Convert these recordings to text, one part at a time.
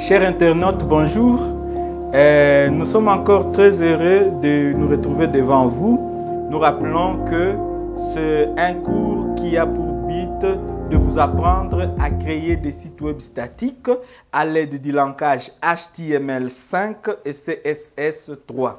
Chers internautes, bonjour. Nous sommes encore très heureux de nous retrouver devant vous. Nous rappelons que c'est un cours qui a pour but de vous apprendre à créer des sites web statiques à l'aide du langage HTML5 et CSS3.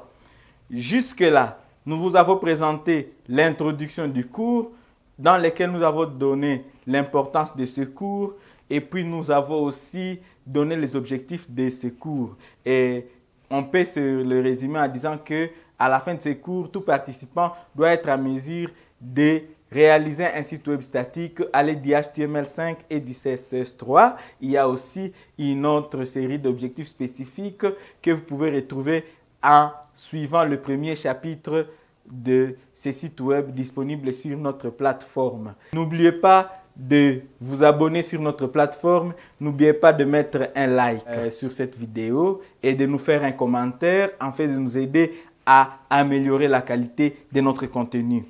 Jusque-là, nous vous avons présenté l'introduction du cours dans lequel nous avons donné l'importance de ce cours et puis nous avons aussi donné les objectifs de ce cours. Et on peut se le résumer en disant que à la fin de ce cours, tout participant doit être à mesure de réaliser un site web statique à l'aide du HTML5 et du CSS3. Il y a aussi une autre série d'objectifs spécifiques que vous pouvez retrouver en suivant le premier chapitre de ces sites web disponibles sur notre plateforme. N'oubliez pas de vous abonner sur notre plateforme. N'oubliez pas de mettre un like sur cette vidéo et de nous faire un commentaire afin de nous aider à améliorer la qualité de notre contenu.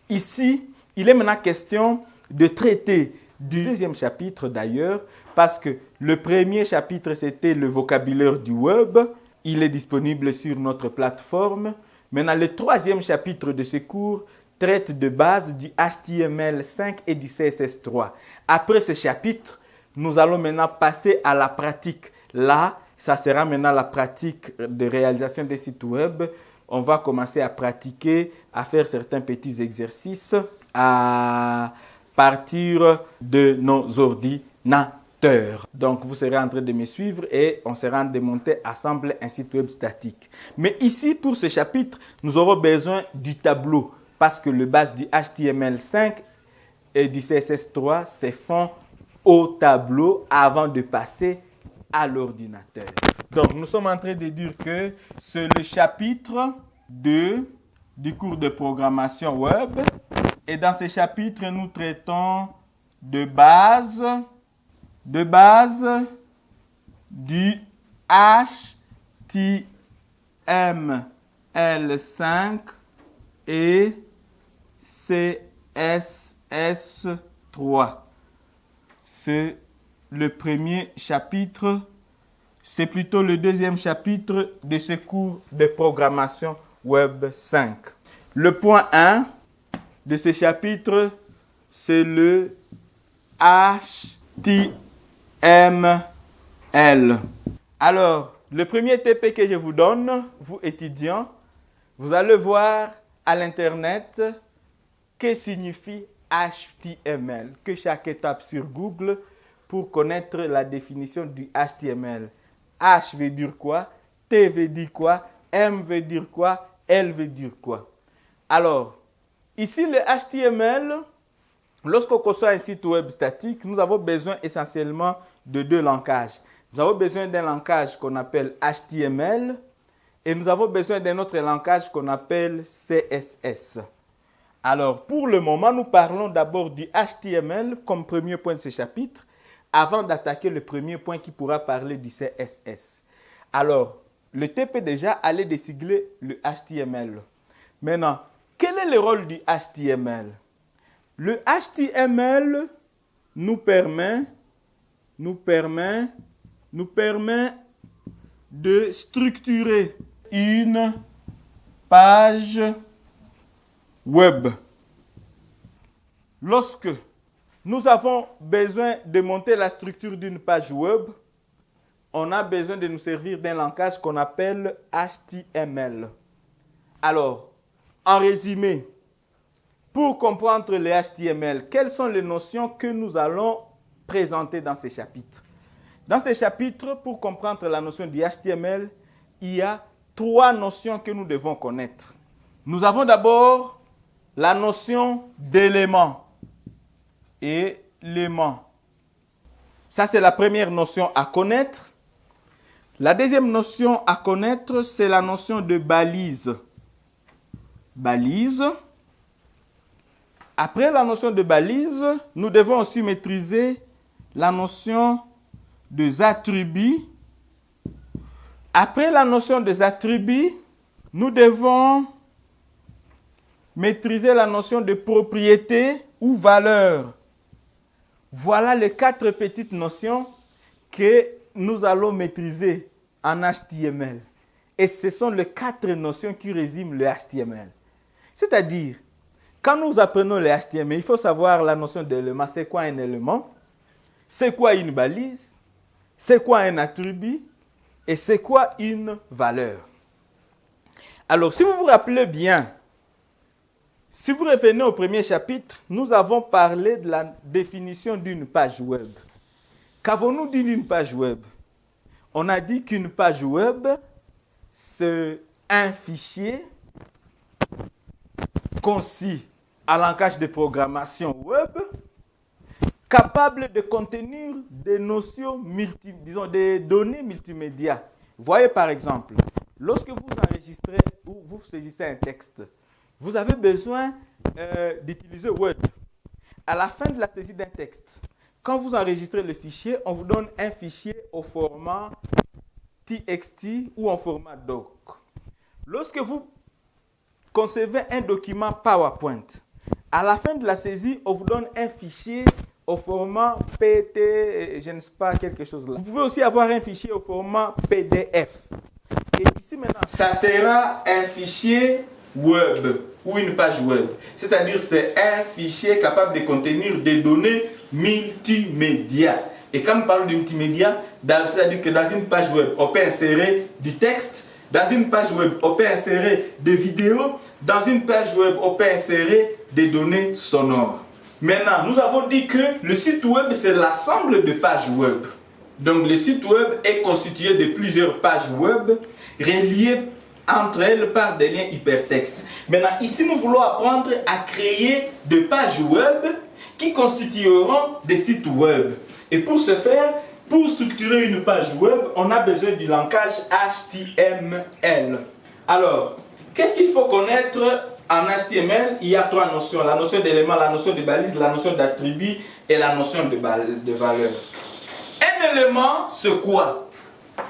Ici, il est maintenant question de traiter du deuxième chapitre d'ailleurs, parce que le premier chapitre, c'était le vocabulaire du web. Il est disponible sur notre plateforme. Maintenant, le troisième chapitre de ce cours traite de base du HTML5 et du CSS3. Après ce chapitre, nous allons maintenant passer à la pratique. Là, ça sera maintenant la pratique de réalisation des sites web. On va commencer à pratiquer, à faire certains petits exercices à partir de nos ordinateurs. Donc, vous serez en train de me suivre et on sera en train de monter ensemble un site web statique. Mais ici, pour ce chapitre, nous aurons besoin du tableau parce que le base du HTML5 et du CSS3 se font au tableau avant de passer à l'ordinateur. Donc, nous sommes en train de dire que c'est le chapitre 2 du cours de programmation web. Et dans ce chapitre, nous traitons de base du HTML5 et CSS3. C'est le premier chapitre, c'est plutôt le deuxième chapitre de ce cours de programmation web 5. Le point 1 de ce chapitre, c'est le HTML. Alors, le premier TP que je vous donne, vous étudiants, vous allez voir à l'Internet que signifie HTML, que chaque tape sur Google pour connaître la définition du HTML. H veut dire quoi? T veut dire quoi? M veut dire quoi? L veut dire quoi? Alors, ici le HTML, lorsqu'on conçoit un site web statique, nous avons besoin essentiellement de deux langages. Nous avons besoin d'un langage qu'on appelle HTML et nous avons besoin d'un autre langage qu'on appelle CSS. Alors, pour le moment, nous parlons d'abord du HTML comme premier point de ce chapitre avant d'attaquer le premier point qui pourra parler du CSS. Alors, le TP déjà allait désigler le HTML. Maintenant, quel est le rôle du HTML? Le HTML nous permet de structurer une page web. Lorsque nous avons besoin de monter la structure d'une page web, on a besoin de nous servir d'un langage qu'on appelle HTML. Alors, en résumé, pour comprendre le HTML, quelles sont les notions que nous allons présenter dans ces chapitres? Dans ces chapitres, pour comprendre la notion du HTML, il y a trois notions que nous devons connaître. Nous avons d'abord la notion d'élément. Élément. Ça, c'est la première notion à connaître. La deuxième notion à connaître, c'est la notion de balise. Balise. Après la notion de balise, nous devons aussi maîtriser la notion des attributs. Après la notion des attributs, nous devons maîtriser la notion de propriété ou valeur. Voilà les quatre petites notions que nous allons maîtriser en HTML. Et ce sont les 4 notions qui résument le HTML. C'est-à-dire, quand nous apprenons le HTML, il faut savoir la notion d'élément. C'est quoi un élément? C'est quoi une balise? C'est quoi un attribut? Et c'est quoi une valeur? Alors, si vous vous rappelez bien, si vous revenez au premier chapitre, nous avons parlé de la définition d'une page web. Qu'avons-nous dit d'une page web? On a dit qu'une page web, c'est un fichier conçu à langage de programmation web, capable de contenir des notions disons des données multimédia. Voyez par exemple, lorsque vous enregistrez ou vous saisissez un texte, vous avez besoin d'utiliser Word. À la fin de la saisie d'un texte, quand vous enregistrez le fichier, on vous donne un fichier au format TXT ou en format doc. Lorsque vous concevez un document PowerPoint, à la fin de la saisie, on vous donne un fichier au format PT, je ne sais pas, quelque chose là. Vous pouvez aussi avoir un fichier au format PDF. Et ici maintenant, ça sera un fichier web ou une page web. C'est-à-dire c'est un fichier capable de contenir des données multimédia. Et quand on parle de multimédia, c'est-à-dire que dans une page web, on peut insérer du texte. Dans une page web, on peut insérer des vidéos. Dans une page web, on peut insérer des données sonores. Maintenant, nous avons dit que le site web, c'est l'ensemble de pages web. Donc, le site web est constitué de plusieurs pages web reliées entre elles par des liens hypertextes. Maintenant, ici, nous voulons apprendre à créer des pages web qui constitueront des sites web. Et pour ce faire, pour structurer une page web, on a besoin du langage HTML. Alors, qu'est-ce qu'il faut connaître en HTML? Il y a 3 notions. La notion d'élément, la notion de balise, la notion d'attribut et la notion de valeur. Un élément, c'est quoi?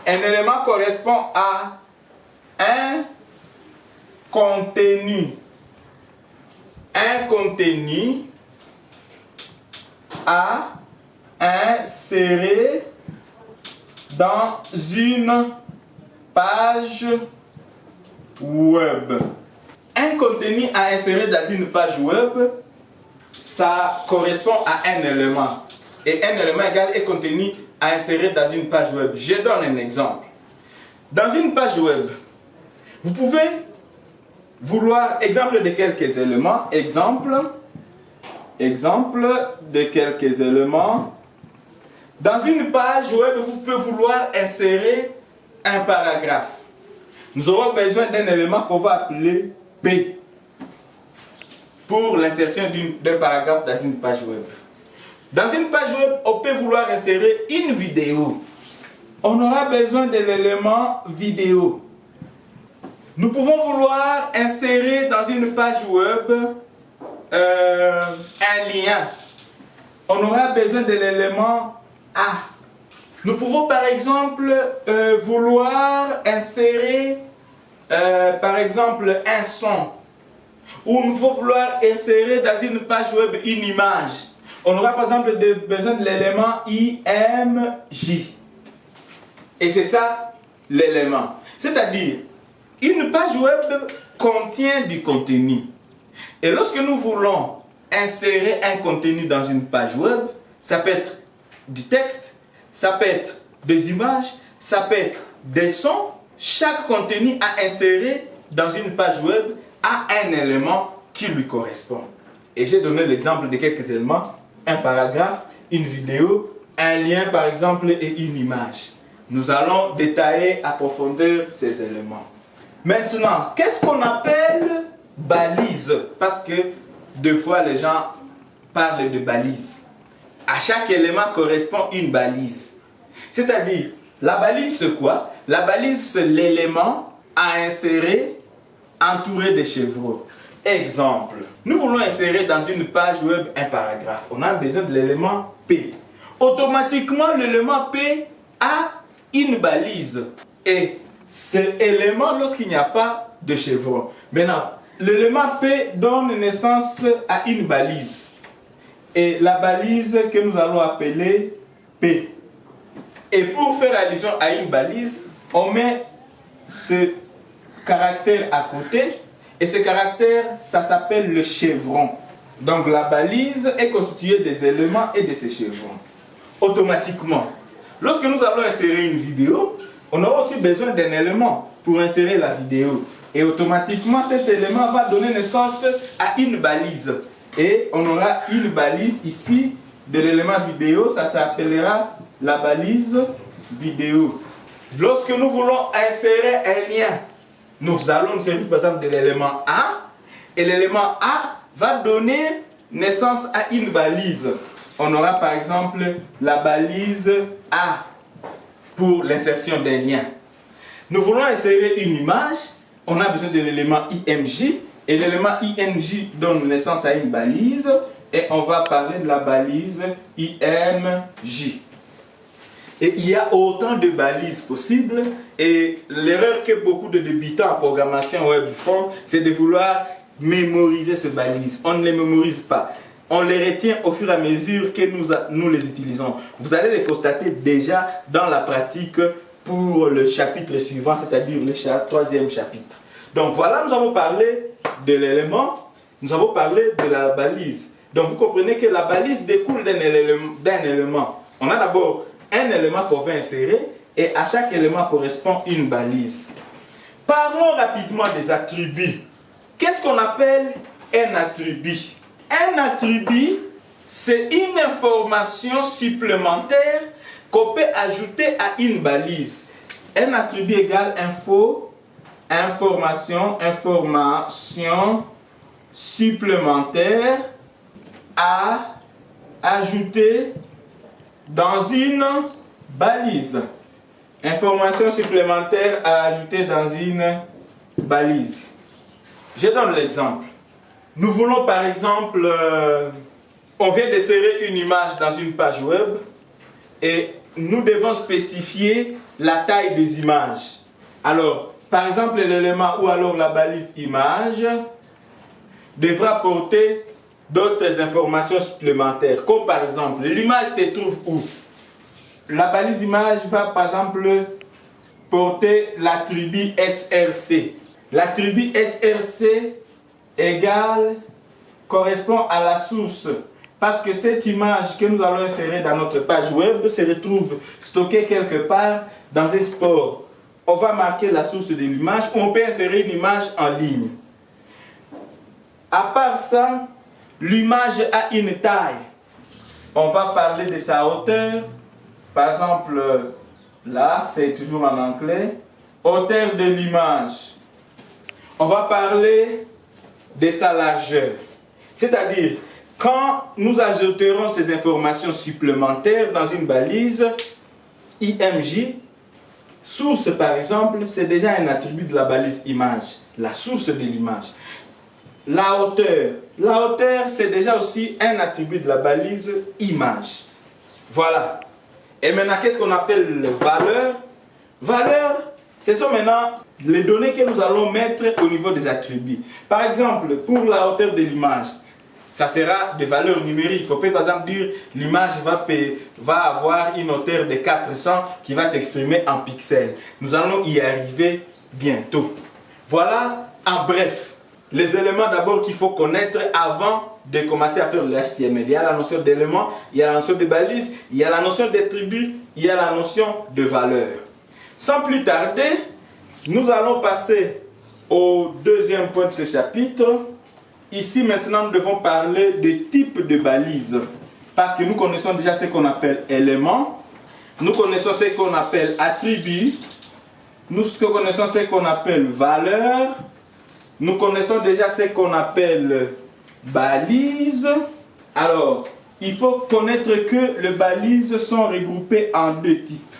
Un élément correspond à un contenu. Un contenu à insérer dans une page web. Un contenu à insérer dans une page web, ça correspond à un élément. Et un élément égal un contenu à insérer dans une page web. Je donne un exemple. Dans une page web, vous pouvez vouloir, exemple de quelques éléments, exemple de quelques éléments. Dans une page web, vous pouvez vouloir insérer un paragraphe. Nous aurons besoin d'un élément qu'on va appeler P pour l'insertion d'un paragraphe dans une page web. Dans une page web, on peut vouloir insérer une vidéo. On aura besoin de l'élément vidéo. Nous pouvons vouloir insérer dans une page web un lien. On aura besoin de l'élément A. Nous pouvons par exemple vouloir insérer par exemple un son. Ou nous pouvons vouloir insérer dans une page web une image. On aura par exemple besoin de l'élément IMJ. Et c'est ça l'élément. C'est-à-dire, une page web contient du contenu. Et lorsque nous voulons insérer un contenu dans une page web, ça peut être du texte, ça peut être des images, ça peut être des sons. Chaque contenu à insérer dans une page web a un élément qui lui correspond. Et j'ai donné l'exemple de quelques éléments. Un paragraphe, une vidéo, un lien par exemple et une image. Nous allons détailler à profondeur ces éléments. Maintenant, qu'est-ce qu'on appelle balise? Parce que deux fois les gens parlent de balise. À chaque élément correspond une balise. C'est-à-dire, la balise c'est quoi? La balise c'est l'élément à insérer entouré de chevrons. Exemple, nous voulons insérer dans une page web un paragraphe. On a besoin de l'élément P. Automatiquement, l'élément P a une balise. Et cet élément, lorsqu'il n'y a pas de chevron. Maintenant, l'élément P donne naissance à une balise. Et la balise que nous allons appeler P. Et pour faire allusion à une balise, on met ce caractère à côté. Et ce caractère, ça s'appelle le chevron. Donc la balise est constituée des éléments et de ces chevrons. Automatiquement, lorsque nous allons insérer une vidéo, on aura aussi besoin d'un élément pour insérer la vidéo. Et automatiquement, cet élément va donner naissance à une balise. Et on aura une balise ici de l'élément vidéo, ça s'appellera la balise vidéo. Lorsque nous voulons insérer un lien, nous allons nous servir par exemple de l'élément A. Et l'élément A va donner naissance à une balise. On aura par exemple la balise A pour l'insertion d'un lien. Nous voulons insérer une image, on a besoin de l'élément IMJ et l'élément IMJ donne naissance à une balise et on va parler de la balise IMJ. Et il y a autant de balises possibles et l'erreur que beaucoup de débutants en programmation web font, c'est de vouloir mémoriser ces balises. On ne les mémorise pas. On les retient au fur et à mesure que nous les utilisons. Vous allez les constater déjà dans la pratique pour le chapitre suivant, c'est-à-dire le troisième chapitre. Donc voilà, nous avons parlé de l'élément, nous avons parlé de la balise. Donc vous comprenez que la balise découle d'un élément. On a d'abord un élément qu'on va insérer et à chaque élément correspond une balise. Parlons rapidement des attributs. Qu'est-ce qu'on appelle un attribut? Un attribut, c'est une information supplémentaire qu'on peut ajouter à une balise. Un attribut égale information supplémentaire à ajouter dans une balise. Information supplémentaire à ajouter dans une balise. Je donne l'exemple. Nous voulons par exemple, on vient d'insérer une image dans une page web et nous devons spécifier la taille des images. Alors, par exemple, l'élément ou alors la balise image devra porter d'autres informations supplémentaires, comme par exemple, l'image se trouve où? La balise image va par exemple porter l'attribut SRC. L'attribut SRC correspond à la source. Parce que cette image que nous allons insérer dans notre page web se retrouve stockée quelque part dans un support. On va marquer la source de l'image. On peut insérer une image en ligne. À part ça, l'image a une taille. On va parler de sa hauteur. Par exemple, là, c'est toujours en anglais. Hauteur de l'image. On va parler de sa largeur. C'est-à-dire, quand nous ajouterons ces informations supplémentaires dans une balise IMJ, source par exemple, c'est déjà un attribut de la balise image, la source de l'image. La hauteur c'est déjà aussi un attribut de la balise image. Voilà. Et maintenant, qu'est-ce qu'on appelle valeur? Valeur, ce sont maintenant les données que nous allons mettre au niveau des attributs. Par exemple, pour la hauteur de l'image, ça sera des valeurs numériques. On peut par exemple dire l'image va avoir une hauteur de 400 qui va s'exprimer en pixels. Nous allons y arriver bientôt. Voilà en bref les éléments d'abord qu'il faut connaître avant de commencer à faire le HTML. Il y a la notion d'élément, il y a la notion de balise, il y a la notion d'attribut, il y a la notion de valeur. Sans plus tarder, nous allons passer au deuxième point de ce chapitre. Ici, maintenant, nous devons parler des types de balises. Parce que nous connaissons déjà ce qu'on appelle éléments. Nous connaissons ce qu'on appelle attribut. Nous connaissons ce qu'on appelle valeur. Nous connaissons déjà ce qu'on appelle balise. Alors, il faut connaître que les balises sont regroupées en deux types.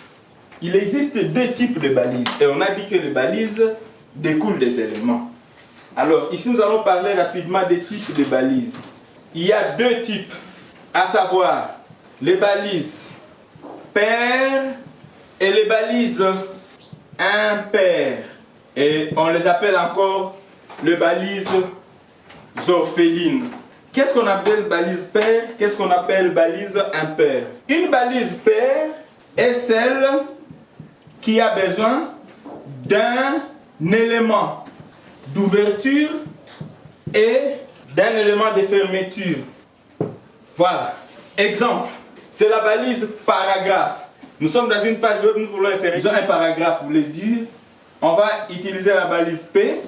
Il existe deux types de balises. Et on a dit que les balises découlent des éléments. Alors, ici, nous allons parler rapidement des types de balises. Il y a deux types, à savoir les balises paires et les balises impaires. Et on les appelle encore les balises orphelines. Qu'est-ce qu'on appelle balise paire? Qu'est-ce qu'on appelle balise impaire? Une balise paire est celle qui a besoin d'un élément d'ouverture et d'un élément de fermeture. Voilà. Exemple, c'est la balise paragraphe. Nous sommes dans une page web, nous voulons insérer un paragraphe, voulez dire. On va utiliser la balise P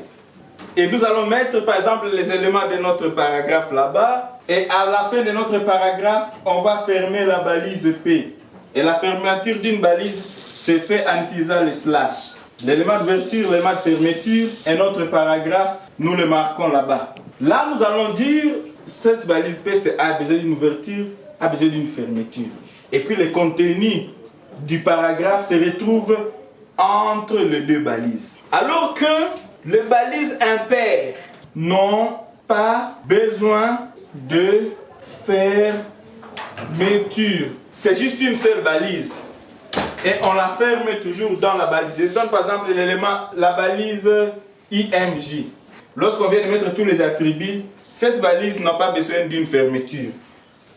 et nous allons mettre par exemple les éléments de notre paragraphe là-bas. Et à la fin de notre paragraphe, on va fermer la balise P. Et la fermeture d'une balise se fait en utilisant le slash. L'élément d'ouverture, l'élément de fermeture et notre paragraphe, nous le marquons là-bas. Là, nous allons dire cette balise P, c'est A besoin d'une ouverture, A besoin d'une fermeture. Et puis le contenu du paragraphe se retrouve entre les deux balises. Alors que les balises impaires n'ont pas besoin de fermeture. C'est juste une seule balise. Et on la ferme toujours dans la balise. Je donne par exemple l'élément, la balise IMJ. Lorsqu'on vient de mettre tous les attributs, cette balise n'a pas besoin d'une fermeture.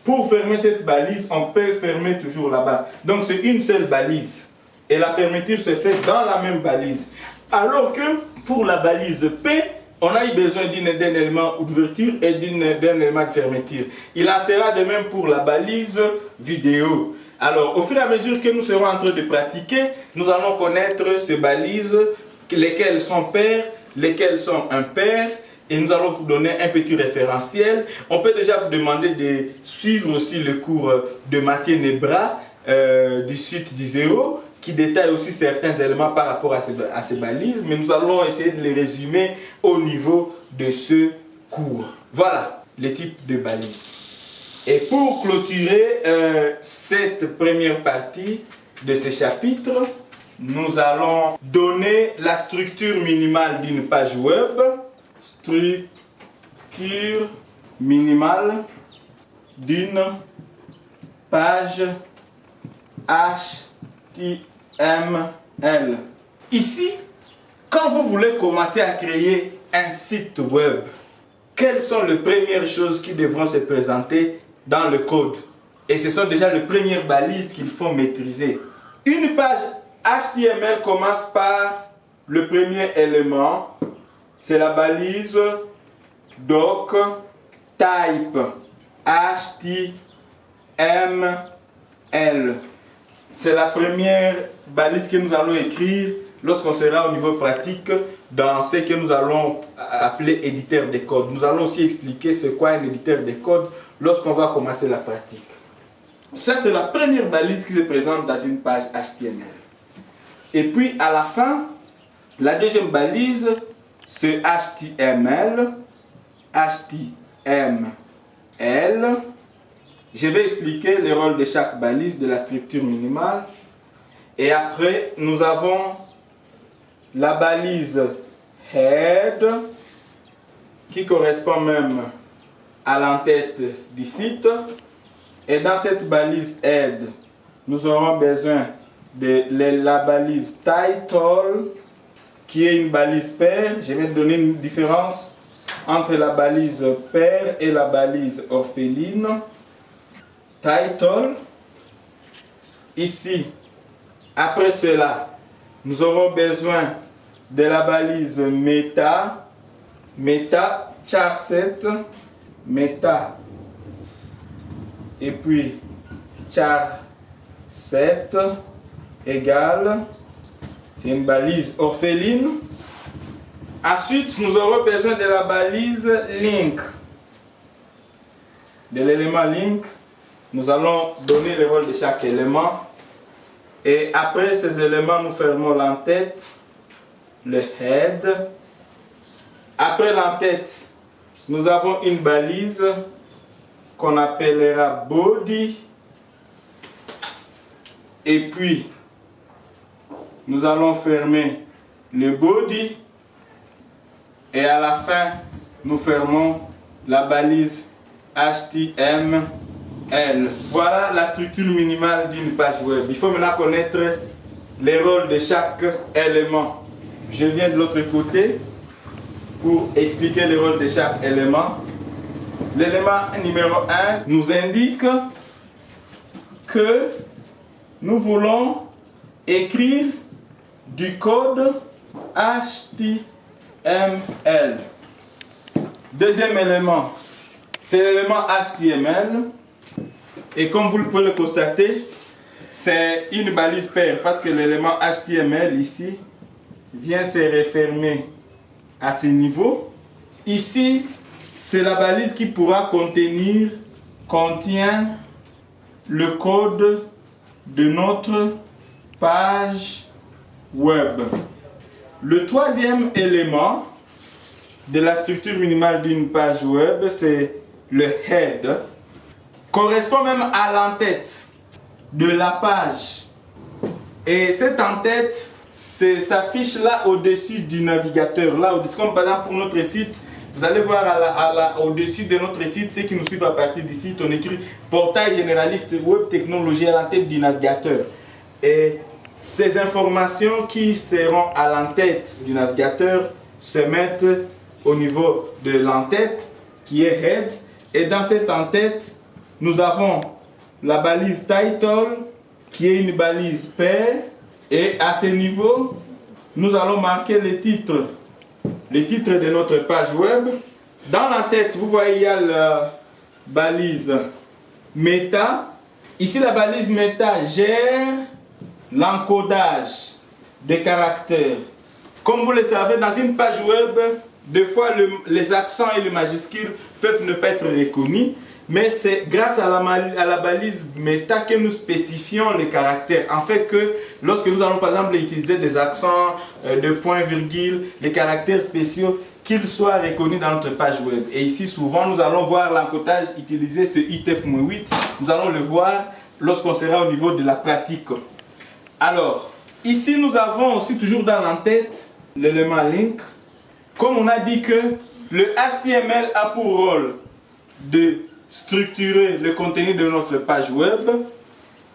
Pour fermer cette balise, on peut fermer toujours là-bas. Donc c'est une seule balise. Et la fermeture se fait dans la même balise. Alors que pour la balise P, on a eu besoin d'un élément d'ouverture et d'un élément de fermeture. Il en sera de même pour la balise vidéo. Alors, au fur et à mesure que nous serons en train de pratiquer, nous allons connaître ces balises, lesquelles sont paires, lesquelles sont impaires, et nous allons vous donner un petit référentiel. On peut déjà vous demander de suivre aussi le cours de Mathieu Nebra du site du Zéro, qui détaille aussi certains éléments par rapport à ces balises, mais nous allons essayer de les résumer au niveau de ce cours. Voilà les types de balises. Et pour clôturer cette première partie de ce chapitre, nous allons donner la structure minimale d'une page web. Structure minimale d'une page HTML. Ici, quand vous voulez commencer à créer un site web, quelles sont les premières choses qui devront se présenter dans le code? Et ce sont déjà les premières balises qu'il faut maîtriser. Une page HTML commence par le premier élément, c'est la balise doc type HTML. C'est la première balise que nous allons écrire lorsqu'on sera au niveau pratique dans ce que nous allons appeler éditeur de code. Nous allons aussi expliquer ce qu'est un éditeur de code lorsqu'on va commencer la pratique. Ça, c'est la première balise qui se présente dans une page HTML. Et puis, à la fin, la deuxième balise, c'est HTML. HTML. Je vais expliquer les rôles de chaque balise de la structure minimale. Et après, nous avons la balise head qui correspond même à l'entête du site. Et dans cette balise head, nous aurons besoin de la balise title qui est une balise paire. Je vais donner une différence entre la balise paire et la balise orpheline. Title. Ici, après cela, nous aurons besoin de la balise meta. Meta char7. Meta. Et puis char7 égale. C'est une balise orpheline. Ensuite, nous aurons besoin de la balise link. De l'élément link. Nous allons donner le rôle de chaque élément. Et après ces éléments, nous fermons l'entête, le head. Après l'entête, nous avons une balise qu'on appellera body. Et puis, nous allons fermer le body. Et à la fin, nous fermons la balise HTML. Voilà la structure minimale d'une page web. Il faut maintenant connaître les rôles de chaque élément. Je viens de l'autre côté pour expliquer les rôles de chaque élément. L'élément numéro 1 nous indique que nous voulons écrire du code HTML. Deuxième élément, c'est l'élément HTML. Et comme vous pouvez le constater, c'est une balise paire parce que l'élément HTML ici vient se refermer à ce niveau. Ici, c'est la balise qui pourra contient le code de notre page web. Le troisième élément de la structure minimale d'une page web, c'est le head, correspond même à l'entête de la page. Et cette entête s'affiche là au-dessus du navigateur, là au-dessus, comme par exemple pour notre site. Vous allez voir au-dessus de notre site, ceux qui nous suivent à partir du site, on écrit portail généraliste web technologie à l'entête du navigateur. Et ces informations qui seront à l'entête du navigateur se mettent au niveau de l'entête qui est head. Et dans cette entête, nous avons la balise title qui est une balise paire. Et à ce niveau, nous allons marquer le titre de notre page web. Dans la tête, vous voyez, il y a la balise méta. Ici, la balise méta gère l'encodage des caractères. Comme vous le savez, dans une page web, des fois les accents et les majuscules peuvent ne pas être reconnus. Mais c'est grâce à la balise méta que nous spécifions les caractères. En fait que lorsque nous allons par exemple utiliser des accents, de points, virgules, les caractères spéciaux, qu'ils soient reconnus dans notre page web. Et ici souvent nous allons voir l'encodage utiliser ce ITF-8. Nous allons le voir lorsqu'on sera au niveau de la pratique. Alors, ici nous avons aussi toujours dans l'entête l'élément link. Comme on a dit que le HTML a pour rôle de structurer le contenu de notre page web,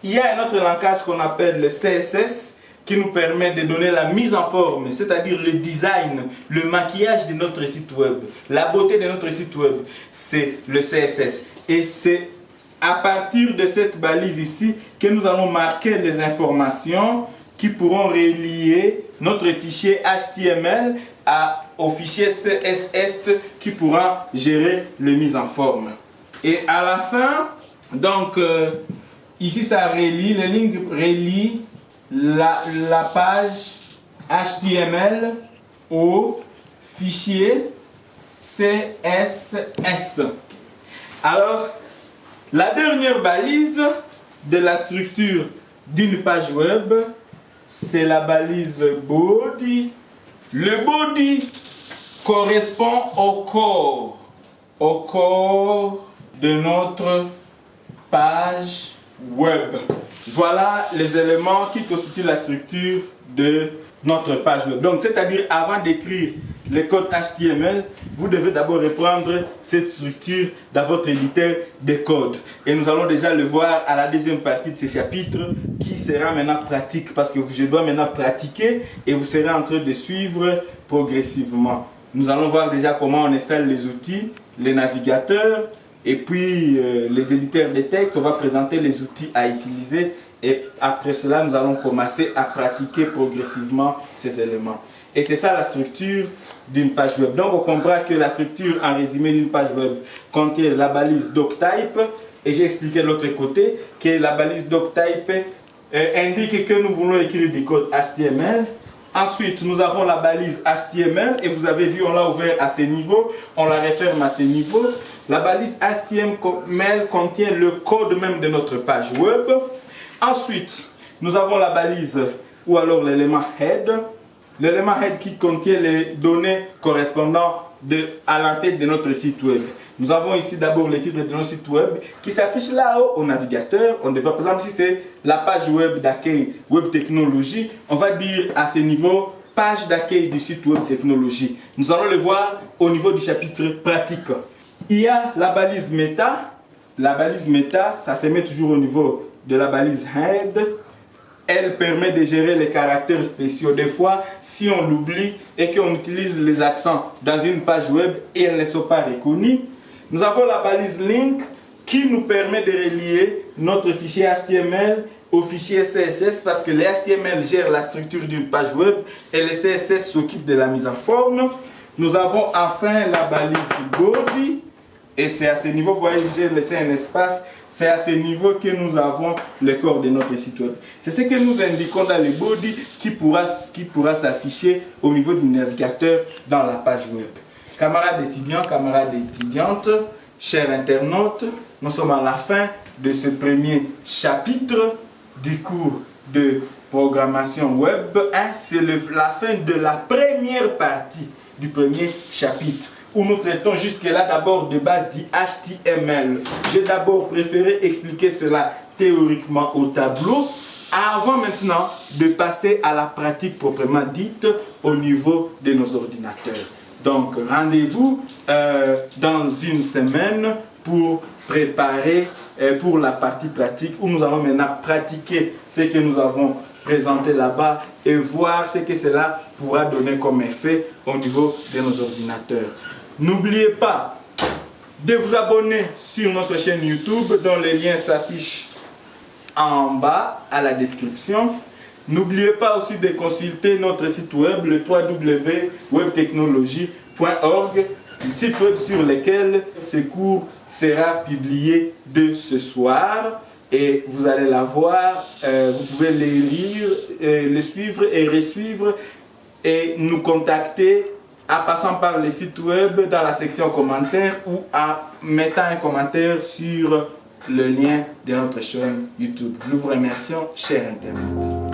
il y a un autre langage qu'on appelle le CSS qui nous permet de donner la mise en forme, c'est-à-dire le design, le maquillage de notre site web, la beauté de notre site web, c'est le CSS. Et c'est à partir de cette balise ici que nous allons marquer les informations qui pourront relier notre fichier HTML au fichier CSS qui pourra gérer la mise en forme. Et à la fin, donc ici ça relie, les lignes relient la page HTML au fichier CSS. Alors, la dernière balise de la structure d'une page web, c'est la balise body. Le body correspond au corps de notre page web. Voilà les éléments qui constituent la structure de notre page web. Donc, c'est-à-dire avant d'écrire le code HTML, vous devez d'abord reprendre cette structure dans votre éditeur de code. Et nous allons déjà le voir à la deuxième partie de ce chapitre qui sera maintenant pratique parce que je dois maintenant pratiquer et vous serez en train de suivre progressivement. Nous allons voir déjà comment on installe les outils, les navigateurs et puis les éditeurs de texte. On va présenter les outils à utiliser et après cela, nous allons commencer à pratiquer progressivement ces éléments. Et c'est ça la structure d'une page web. Donc on comprend que la structure en résumé d'une page web contient la balise doctype. Et j'ai expliqué de l'autre côté que la balise doctype indique que nous voulons écrire du code HTML. Ensuite, nous avons la balise HTML et vous avez vu, on l'a ouvert à ce niveau, on la referme à ce niveau. La balise HTML contient le code même de notre page web. Ensuite, nous avons la balise ou alors l'élément head. L'élément head qui contient les données correspondant à l'entête de notre site web. Nous avons ici d'abord le titre de notre site web qui s'affiche là-haut au navigateur. On devrait, par exemple, si c'est la page web d'accueil web technologie, on va dire à ce niveau page d'accueil du site web technologie. Nous allons le voir au niveau du chapitre pratique. Il y a la balise méta. La balise méta, ça se met toujours au niveau de la balise head. Elle permet de gérer les caractères spéciaux. Des fois, si on l'oublie et qu'on utilise les accents dans une page web et elles ne sont pas reconnues. Nous avons la balise link qui nous permet de relier notre fichier HTML au fichier CSS parce que le HTML gère la structure d'une page web et le CSS s'occupe de la mise en forme. Nous avons enfin la balise body et c'est à ce niveau, vous voyez, j'ai laissé un espace, c'est à ce niveau que nous avons le corps de notre site web. C'est ce que nous indiquons dans le body qui pourra s'afficher au niveau du navigateur dans la page web. Camarades étudiants, camarades étudiantes, chers internautes, nous sommes à la fin de ce premier chapitre du cours de programmation web 1. C'est la fin de la première partie du premier chapitre où nous traitons jusque-là d'abord de base du HTML. J'ai d'abord préféré expliquer cela théoriquement au tableau avant maintenant de passer à la pratique proprement dite au niveau de nos ordinateurs. Donc rendez-vous dans une semaine pour préparer pour la partie pratique où nous allons maintenant pratiquer ce que nous avons présenté là-bas et voir ce que cela pourra donner comme effet au niveau de nos ordinateurs. N'oubliez pas de vous abonner sur notre chaîne YouTube dont les liens s'affichent en bas à la description. N'oubliez pas aussi de consulter notre site web, le www.webtechnologie.org, site web sur lequel ce cours sera publié de ce soir. Et vous allez la voir, vous pouvez les lire, les suivre et resuivre et nous contacter en passant par le site web dans la section commentaires ou en mettant un commentaire sur le lien de notre chaîne YouTube. Nous vous remercions, chers internautes.